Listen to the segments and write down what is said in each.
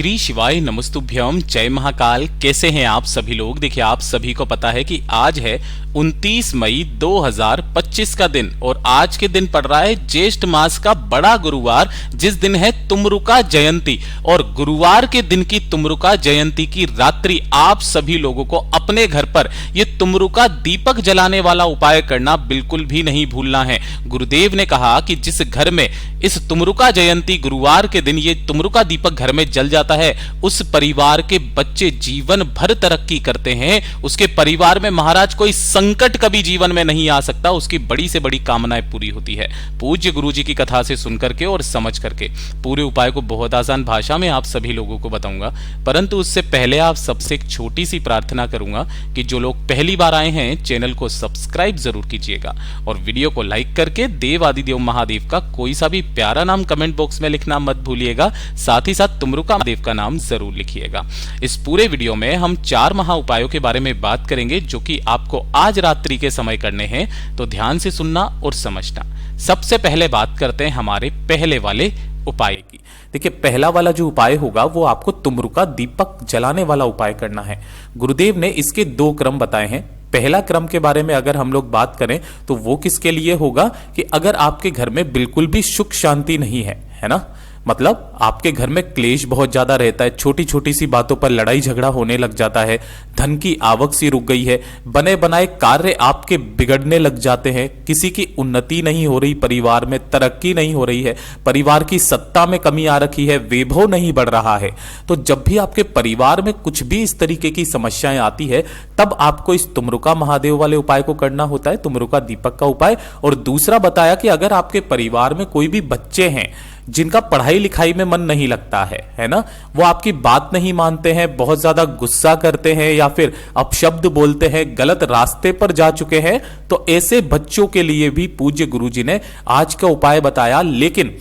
श्री शिवाय नमस्तुभ्यम, जय महाकाल। कैसे हैं आप सभी लोग। देखिए, आप सभी को पता है कि आज है 29 मई 2025 का दिन और आज के दिन पड़ रहा है ज्येष्ठ मास का बड़ा गुरुवार, जिस दिन है तुमरुका जयंती। और गुरुवार के दिन की तुमरुका जयंती की रात्रि आप सभी लोगों को अपने घर पर ये तुमरुका दीपक जलाने वाला उपाय करना बिल्कुल भी नहीं भूलना है। गुरुदेव ने कहा कि जिस घर में इस तुमरुका जयंती गुरुवार के दिन ये तुमरुका दीपक घर में जल जाता है, उस परिवार के बच्चे जीवन भर तरक्की करते हैं। उसके परिवार में महाराज कोई संकट कभी जीवन में नहीं आ सकता, उसकी बड़ी से बड़ी कामनाएं पूरी होती है। पूज्य गुरु जी की कथा से सुन करके और समझ करके पूरे उपाय को बहुत आसान भाषा में आप सभी लोगों को बताऊंगा, परंतु उससे पहले आप सबसे एक छोटी सी प्रार्थना करूंगा कि जो लोग पहली बार आए हैं चैनल को सब्सक्राइब जरूर कीजिएगा और वीडियो को लाइक करके देव आदिदेव महादेव का कोई सा भी प्यारा नाम कमेंट बॉक्स में लिखना मत भूलिएगा। साथ ही साथ तुमरुका महादेव का नाम जरूर लिखिएगा। इस पूरे वीडियो में हम 4 महा उपायों के बारे में बात करेंगे जो कि आपको आज रात्रि के समय करने हैं, तो ध्यान से सुनना और समझना। सबसे पहले बात करते हैं हमारे पहले वाले उपाय की। देखिए, पहला वाला जो उपाय होगा वो आपको तुमरुका दीपक जलाने वाला उपाय करना है। गुरुदेव ने इसके 2 क्रम बताए हैं। पहला क्रम के बारे में अगर हम लोग बात करें तो वो किसके लिए होगा कि अगर आपके घर में बिल्कुल भी सुख शांति नहीं है ना, मतलब आपके घर में क्लेश बहुत ज्यादा रहता है, छोटी छोटी सी बातों पर लड़ाई झगड़ा होने लग जाता है, धन की आवक सी रुक गई है, बने बनाए कार्य आपके बिगड़ने लग जाते हैं, किसी की उन्नति नहीं हो रही, परिवार में तरक्की नहीं हो रही है, परिवार की सत्ता में कमी आ रखी है, वैभव नहीं बढ़ रहा है। तो जब भी आपके परिवार में कुछ भी इस तरीके की समस्याएं आती है, तब आपको इस तुमरुका महादेव वाले उपाय को करना होता है, तुमरुका दीपक का उपाय। और दूसरा बताया कि अगर आपके परिवार में कोई भी बच्चे हैं जिनका पढ़ाई लिखाई में मन नहीं लगता है ना, वो आपकी बात नहीं मानते हैं, बहुत ज्यादा गुस्सा करते हैं या फिर अपशब्द बोलते हैं, गलत रास्ते पर जा चुके हैं, तो ऐसे बच्चों के लिए भी पूज्य गुरुजी ने आज का उपाय बताया, लेकिन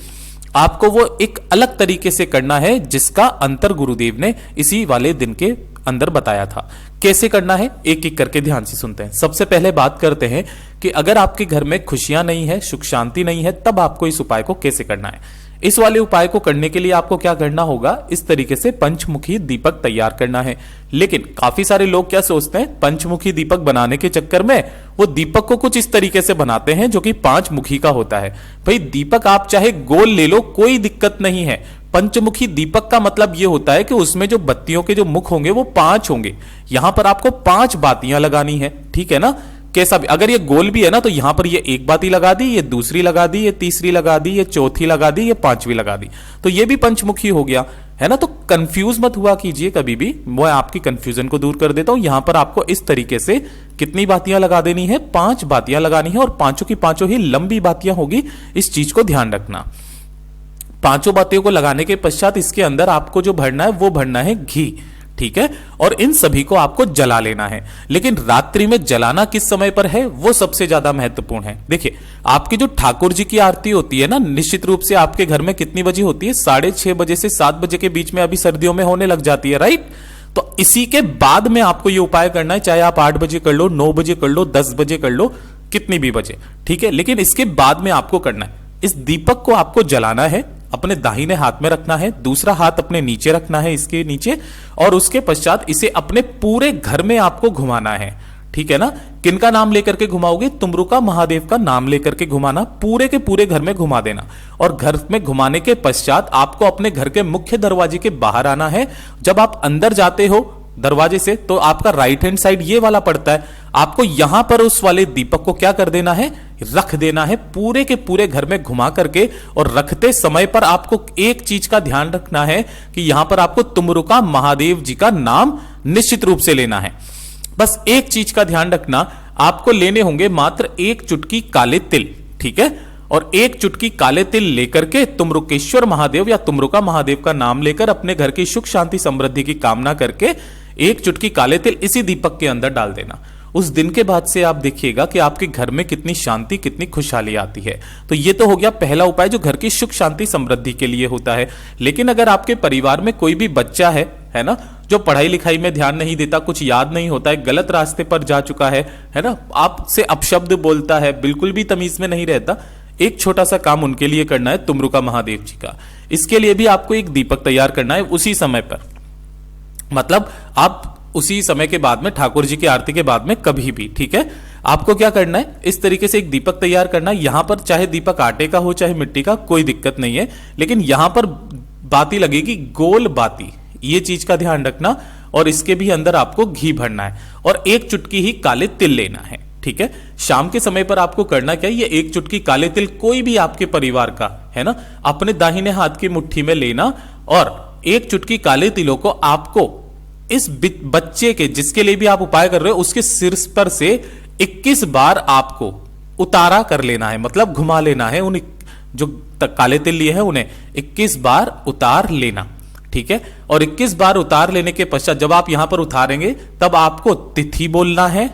आपको वो एक अलग तरीके से करना है जिसका अंतर गुरुदेव ने इसी वाले दिन के अंदर बताया था। कैसे करना है एक एक करके ध्यान से सुनते हैं। सबसे पहले बात करते हैं कि अगर आपके घर में खुशियां नहीं है, सुख शांति नहीं है, तब आपको इस उपाय को कैसे करना है। इस वाले उपाय को करने के लिए आपको क्या करना होगा, इस तरीके से पंचमुखी दीपक तैयार करना है। लेकिन काफी सारे लोग क्या सोचते हैं, पंचमुखी दीपक बनाने के चक्कर में वो दीपक को कुछ इस तरीके से बनाते हैं जो कि 5 मुखी का होता है। भाई, दीपक आप चाहे गोल ले लो, कोई दिक्कत नहीं है। पंचमुखी दीपक का मतलब यह होता है कि उसमें जो बत्तियों के जो मुख होंगे वो 5 होंगे। यहां पर आपको 5 बातियां लगानी है, ठीक है ना। कैसा भी, अगर ये गोल भी है ना, तो यहां पर ये 1 बाती लगा दी, ये दूसरी लगा दी, ये तीसरी लगा दी, ये चौथी लगा दी, ये 5वीं लगा दी, तो ये भी पंचमुखी हो गया, है ना। तो कंफ्यूज मत हुआ कीजिए कभी भी, मैं आपकी कंफ्यूजन को दूर कर देता हूं। यहां पर आपको इस तरीके से कितनी बातियां लगा देनी है, 5 बातियां लगानी है और पांचों की पांचों ही लंबी बातियां होगी। इस चीज को ध्यान रखना। 5 बातियों को लगाने के पश्चात इसके अंदर आपको जो भरना है वो भरना है घी, ठीक है। और इन सभी को आपको जला लेना है। लेकिन रात्रि में जलाना किस समय पर है वो सबसे ज्यादा महत्वपूर्ण है। देखिए, आपकी जो ठाकुर जी की आरती होती है ना, निश्चित रूप से आपके घर में कितनी बजे होती है, 6:30 बजे से 7 बजे के बीच में अभी सर्दियों में होने लग जाती है, राइट। तो इसी के बाद में आपको यह उपाय करना है, चाहे आप 8 बजे कर लो, 9 बजे कर लो, 10 बजे कर लो, कितनी भी बजे, ठीक है। लेकिन इसके बाद में आपको करना है, इस दीपक को आपको जलाना है, अपने दाहिने हाथ में रखना है, दूसरा हाथ अपने नीचे रखना है, इसके नीचे, और उसके पश्चात इसे अपने पूरे घर में आपको घुमाना है, ठीक है ना। किनका नाम लेकर के घुमाओगे, तुमरुका महादेव का नाम लेकर के घुमाना, पूरे के पूरे घर में घुमा देना। और घर में घुमाने के पश्चात आपको अपने घर के मुख्य दरवाजे के बाहर आना है। जब आप अंदर जाते हो दरवाजे से, तो आपका राइट हैंड साइड ये वाला पड़ता है, आपको यहां पर उस वाले दीपक को क्या कर देना है, रख देना है पूरे के पूरे घर में घुमा करके। और रखते समय पर आपको एक चीज का ध्यान रखना है कि यहां पर आपको तुमरुका महादेव जी का नाम निश्चित रूप से लेना है। बस एक चीज का ध्यान रखना, आपको लेने होंगे मात्र 1 चुटकी काले तिल, ठीक है। और 1 चुटकी काले तिल लेकर के तुमरुकेश्वर महादेव या तुमरुका महादेव का नाम लेकर अपने घर की सुख शांति समृद्धि की कामना करके 1 चुटकी काले तिल इसी दीपक के अंदर डाल देना। उस दिन के बाद से आप देखिएगा कि आपके घर में कितनी शांति, कितनी खुशहाली आती है। तो ये तो हो गया पहला उपाय जो घर की सुख शांति समृद्धि के लिए होता है। लेकिन अगर आपके परिवार में कोई भी बच्चा है ना, जो पढ़ाई लिखाई में ध्यान नहीं देता, कुछ याद नहीं होता है, गलत रास्ते पर जा चुका है ना, आपसे अपशब्द बोलता है, बिल्कुल भी तमीज में नहीं रहता, एक छोटा सा काम उनके लिए करना है तुमरुका महादेव जी का। इसके लिए भी आपको एक दीपक तैयार करना है उसी समय पर, मतलब आप उसी समय के बाद में, ठाकुर जी की आरती के बाद में कभी भी, ठीक है। आपको क्या करना है, इस तरीके से एक दीपक तैयार करना है। यहां पर चाहे दीपक आटे का हो चाहे मिट्टी का, कोई दिक्कत नहीं है, लेकिन यहां पर बाती लगेगी गोल बाती, ये चीज का ध्यान रखना। और इसके भी अंदर आपको घी भरना है और एक चुटकी ही काले तिल लेना है, ठीक है। शाम के समय पर आपको करना क्या है, ये एक चुटकी काले तिल कोई भी आपके परिवार का है ना, अपने दाहिने हाथ की मुट्ठी में लेना और एक चुटकी काले तिलों को आपको इस बच्चे के, जिसके लिए भी आप उपाय कर रहे हो, उसके सिर पर से 21 बार आपको उतारा कर लेना है, मतलब घुमा लेना है। उन जो काले तिल लिए हैं उन्हें 21 बार उतार लेना, ठीक है। और 21 बार उतार लेने के पश्चात जब आप यहां पर उतारेंगे तब आपको तिथि बोलना है,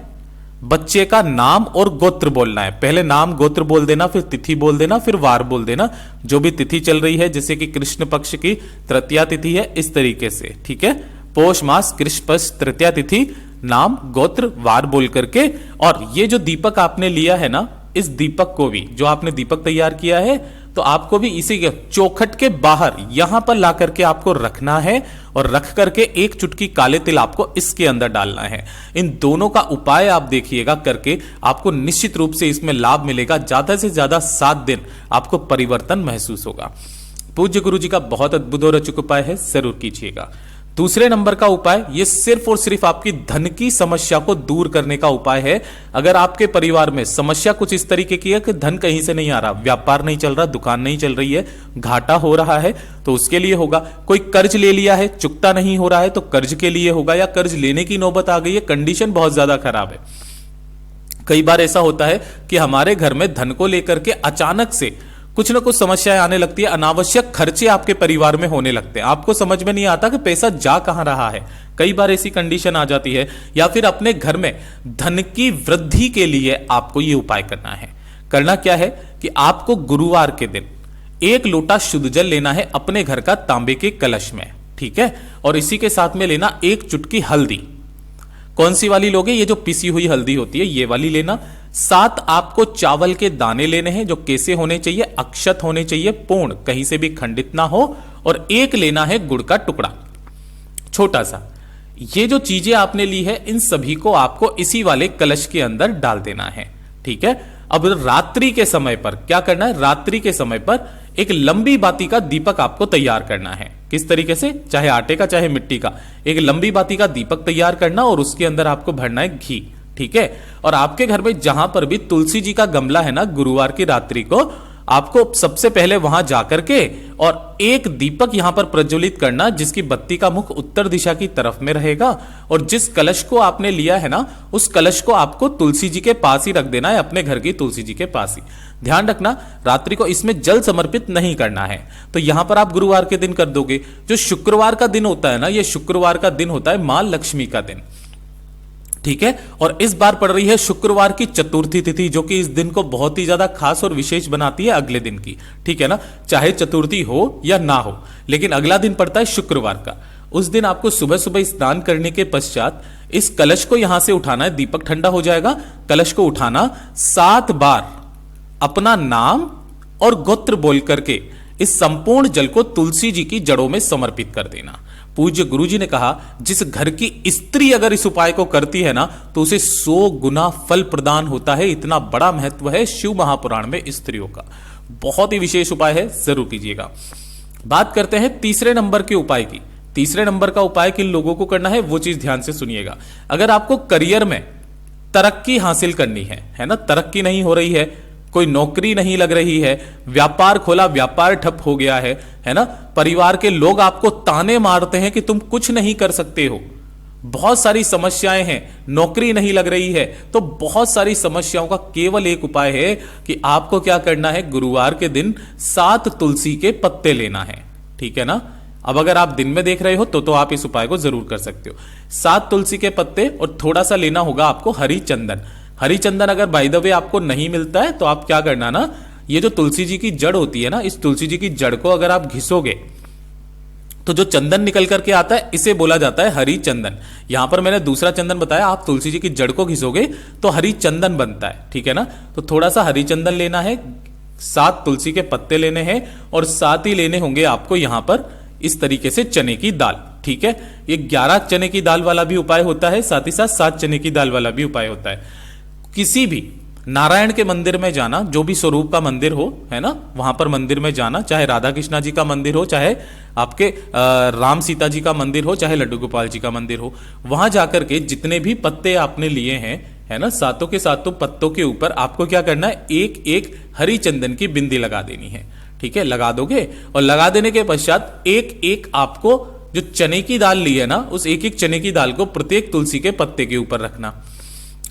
बच्चे का नाम और गोत्र बोलना है। पहले नाम गोत्र बोल देना, फिर तिथि बोल देना, फिर वार बोल देना। जो भी तिथि चल रही है, जैसे कि कृष्ण पक्ष की तृतीया तिथि है, इस तरीके से, ठीक है। पौष मास कृष्ण पक्ष तृतीया तिथि, नाम गोत्र वार बोल करके। और ये जो दीपक आपने लिया है ना, इस दीपक को भी, जो आपने दीपक तैयार किया है, तो आपको भी इसी के चौखट के बाहर यहां पर ला करके आपको रखना है और रख करके एक चुटकी काले तिल आपको इसके अंदर डालना है। इन दोनों का उपाय आप देखिएगा करके, आपको निश्चित रूप से इसमें लाभ मिलेगा। ज्यादा से ज्यादा 7 दिन आपको परिवर्तन महसूस होगा। पूज्य गुरु जी का बहुत अद्भुत और अचूक उपाय है, जरूर कीजिएगा। दूसरे नंबर का उपाय, ये सिर्फ और सिर्फ आपकी धन की समस्या को दूर करने का उपाय है। अगर आपके परिवार में समस्या कुछ इस तरीके की है कि धन कहीं से नहीं आ रहा, व्यापार नहीं चल रहा, दुकान नहीं चल रही है, घाटा हो रहा है, तो उसके लिए होगा। कोई कर्ज ले लिया है, चुकता नहीं हो रहा है, तो कर्ज के लिए होगा। या कर्ज लेने की नौबत आ गई है, कंडीशन बहुत ज्यादा खराब है। कई बार ऐसा होता है कि हमारे घर में धन को लेकर के अचानक से कुछ ना कुछ समस्याएं आने लगती है, अनावश्यक खर्चे आपके परिवार में होने लगते हैं, आपको समझ में नहीं आता कि पैसा जा कहां रहा है। कई बार ऐसी कंडीशन आ जाती है। या फिर अपने घर में धन की वृद्धि के लिए आपको यह उपाय करना है। करना क्या है कि आपको गुरुवार के दिन 1 लोटा शुद्ध जल लेना है अपने घर का तांबे के कलश में, ठीक है। और इसी के साथ में लेना 1 चुटकी हल्दी। कौन सी वाली लोगे, ये जो पिसी हुई हल्दी होती है, ये वाली लेना। 7 आपको चावल के दाने लेने हैं, जो कैसे होने चाहिए, अक्षत होने चाहिए, पूर्ण, कहीं से भी खंडित ना हो। और 1 लेना है गुड़ का टुकड़ा, छोटा सा। ये जो चीजें आपने ली है, इन सभी को आपको इसी वाले कलश के अंदर डाल देना है, ठीक है। अब रात्रि के समय पर क्या करना है, रात्रि के समय पर एक लंबी बाती का दीपक आपको तैयार करना है। किस तरीके से, चाहे आटे का चाहे मिट्टी का, एक लंबी बाती का दीपक तैयार करना और उसके अंदर आपको भरना है घी, ठीक है। और आपके घर में जहां पर भी तुलसी जी का गमला है ना, गुरुवार की रात्रि को आपको सबसे पहले वहां जाकर के और एक दीपक यहां पर प्रज्वलित करना, जिसकी बत्ती का मुख उत्तर दिशा की तरफ में रहेगा। और जिस कलश को आपने लिया है ना, उस कलश को आपको तुलसी जी के पास ही रख देना है, अपने घर की तुलसी जी के पास ही। ध्यान रखना, रात्रि को इसमें जल समर्पित नहीं करना है। तो यहां पर आप गुरुवार के दिन कर दोगे। जो शुक्रवार का दिन होता है ना, यह शुक्रवार का दिन होता है मां लक्ष्मी का दिन, ठीक है। और इस बार पड़ रही है शुक्रवार की चतुर्थी तिथि, जो कि इस दिन को बहुत ही ज्यादा खास और विशेष बनाती है अगले दिन की, ठीक है ना। चाहे चतुर्थी हो या ना हो, लेकिन अगला दिन पड़ता है शुक्रवार का। उस दिन आपको सुबह सुबह स्नान करने के पश्चात इस कलश को यहां से उठाना है, दीपक ठंडा हो जाएगा, कलश को उठाना, 7 बार अपना नाम और गोत्र बोल करके इस संपूर्ण जल को तुलसी जी की जड़ों में समर्पित कर देना। पूज्य गुरु जी ने कहा, जिस घर की स्त्री अगर इस उपाय को करती है ना, तो उसे 100 गुना फल प्रदान होता है। इतना बड़ा महत्व है शिव महापुराण में स्त्रियों का। बहुत ही विशेष उपाय है, जरूर कीजिएगा। बात करते हैं तीसरे नंबर के उपाय की। तीसरे नंबर का उपाय किन लोगों को करना है, वो चीज ध्यान से सुनिएगा। अगर आपको करियर में तरक्की हासिल करनी है ना, तरक्की नहीं हो रही है, कोई नौकरी नहीं लग रही है, व्यापार खोला व्यापार ठप हो गया है ना, परिवार के लोग आपको ताने मारते हैं कि तुम कुछ नहीं कर सकते हो, बहुत सारी समस्याएं हैं, नौकरी नहीं लग रही है, तो बहुत सारी समस्याओं का केवल एक उपाय है कि आपको क्या करना है, गुरुवार के दिन 7 तुलसी के पत्ते लेना है, ठीक है ना। अब अगर आप दिन में देख रहे हो तो आप इस उपाय को जरूर कर सकते हो। 7 तुलसी के पत्ते और थोड़ा सा लेना होगा आपको हरी चंदन। हरी चंदन अगर बाय द वे आपको नहीं मिलता है तो आप क्या करना ना, ये जो तुलसी जी की जड़ होती है ना, इस तुलसी जी की जड़ को अगर आप घिसोगे तो जो चंदन निकल करके आता है, इसे बोला जाता है हरी चंदन। यहां पर मैंने दूसरा चंदन बताया, आप तुलसी जी की जड़ को घिसोगे तो हरी चंदन बनता है, ठीक है ना। तो थोड़ा सा हरी चंदन लेना है, 7 तुलसी के पत्ते लेने हैं और साथ ही लेने होंगे आपको यहां पर इस तरीके से चने की दाल। ठीक है, ये 11 चने की दाल वाला भी उपाय होता है, साथ ही साथ 7 चने की दाल वाला भी उपाय होता है। किसी भी नारायण के मंदिर में जाना, जो भी स्वरूप का मंदिर हो, है ना, वहां पर मंदिर में जाना, चाहे राधा कृष्णा जी का मंदिर हो, चाहे आपके राम सीता जी का मंदिर हो, चाहे लड्डू गोपाल जी का मंदिर हो, वहां जाकर के जितने भी पत्ते आपने लिए हैं, है ना, सातों के सातों पत्तों के ऊपर आपको क्या करना है, एक एक हरी चंदन की बिंदी लगा देनी है। ठीक है, लगा दोगे और लगा देने के पश्चात एक एक आपको जो चने की दाल ली है ना, उस एक एक चने की दाल को प्रत्येक तुलसी के पत्ते के ऊपर रखना।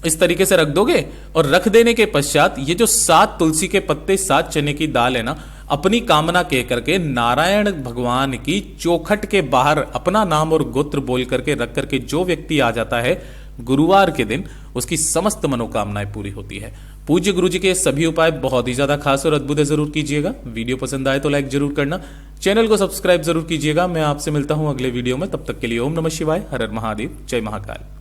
इस तरीके से रख दोगे और रख देने के पश्चात ये जो 7 तुलसी के पत्ते 7 चने की दाल है ना, अपनी कामना कह करके नारायण भगवान की चौखट के बाहर अपना नाम और गोत्र बोल करके रख करके जो व्यक्ति आ जाता है गुरुवार के दिन, उसकी समस्त मनोकामनाएं पूरी होती है। पूज्य गुरु जी के सभी उपाय बहुत ही ज्यादा खास और अद्भुत है, जरूर कीजिएगा। वीडियो पसंद आए तो लाइक जरूर करना, चैनल को सब्सक्राइब जरूर कीजिएगा। मैं आपसे मिलता हूं अगले वीडियो में, तब तक के लिए ओम नमः शिवाय, हर हर महादेव, जय महाकाल।